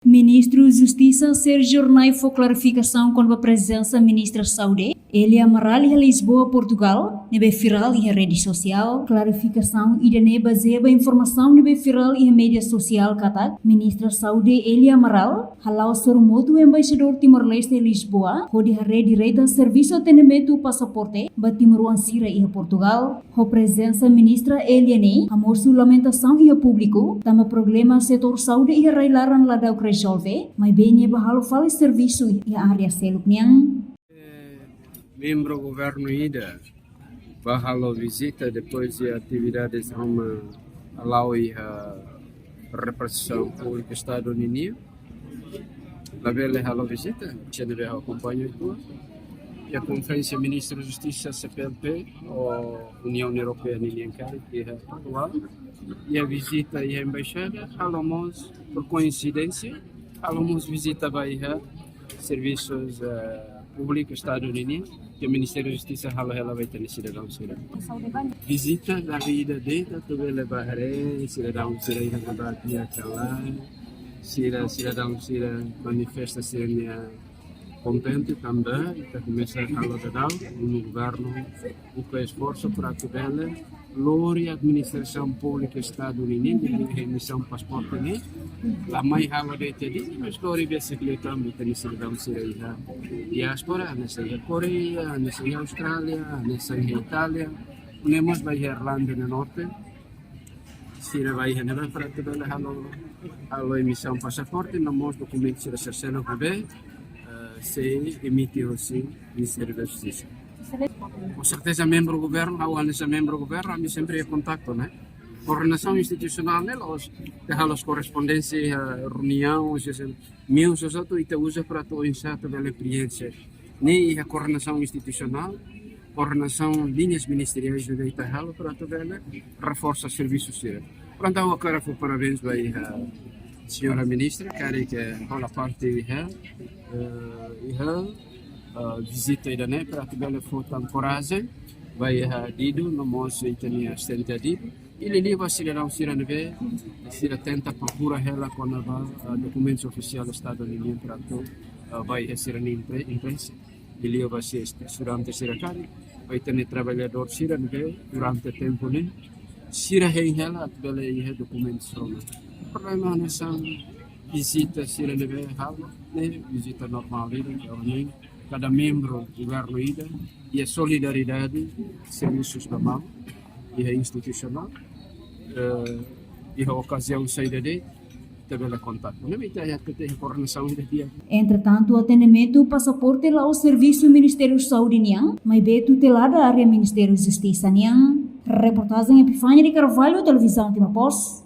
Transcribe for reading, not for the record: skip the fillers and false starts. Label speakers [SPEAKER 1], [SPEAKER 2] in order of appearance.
[SPEAKER 1] Ministro Justiça Sérgio Jornai foi clarificação com a presença da ministra Saúde. Ele Amaral em Lisboa, Portugal, nebe viral em rede social. Clarificação e de baseia a informação nebe viral em mídia social katak. Ministra Saúde ele Amaral, halau sormoto embaixador Timor-Leste em Lisboa, hodi rede direita serviço atendimento passaporte, batimuruan sira em Portugal. A presença ministra Eliane, amorço lamentação em público, tama problema setor saúde e railaran ladau resolve, mas bem bahalo fale serviço em área selukniang.
[SPEAKER 2] Membro do governo ida bahalo visita depois de atividades Roma alau a representação pública Estado Unido. La vele halo visita, generei acompanho itu. E a conferência ministro da Justiça CPLP ou União Europeia ninguém que é atual. E a visita e a embaixada, falamos por coincidência, falamos visita vai serviços públicos Estado Unido. Que o Ministério da Justiça ela vai ter cidadão sira. Visita da vida dentro tu vai levar cidadão sira yang ada dia kala cidadão sira manifesta sira contente também kita começa a dar no governo o esforço para que ela lori administração pública Estado Unido de emissão passaporte ni la mai halo de tedi mas lori biasa kita também cidadão sira diaspora nessa Coreia nessa Austrália nessa Itália nemos vai Irlanda do Norte sira vai neva para que ela halo emissão passaporte namos documentos sira serceno bebê se emitiu sim Ministério da Justiça. Com certeza membro do governo, ao nessa membro do governo, a mim sempre é contato, né? Coordenação institucional, né? Os correspondências, reuniões, mil os outros e usa para tu insato da experiência. Nem a coordenação institucional, coordenação linhas ministeriais de Itahalo para tu dela reforça serviços sira. Pronto, eu quero dar parabéns para a senhora ministra, que toda a parte visita ida para que ela fosse coragem vai dido no moço e tinha assistente dido ele leva cidadão sira neve sira tenta procura ela com documentos oficiais do Estado Unido para tu vai sira imprensa ele leva se durante sira cari vai ter trabalhador sira neve durante tempo né sira ela ela ia documentos o problema nessa visita sira neve visita normal ini cada membro do governo ida e a solidariedade serviços da mão e a institucional e a ocasião saída de também contato não me tem que ter coordenação de dia.
[SPEAKER 1] Entretanto, o atendimento passaporte lá o serviço do Ministério da Saúde niang, mas be tutelada a área Ministério da Justiça niang. Reportagem Epifânia de Carvalho, televisão Timor-Leste.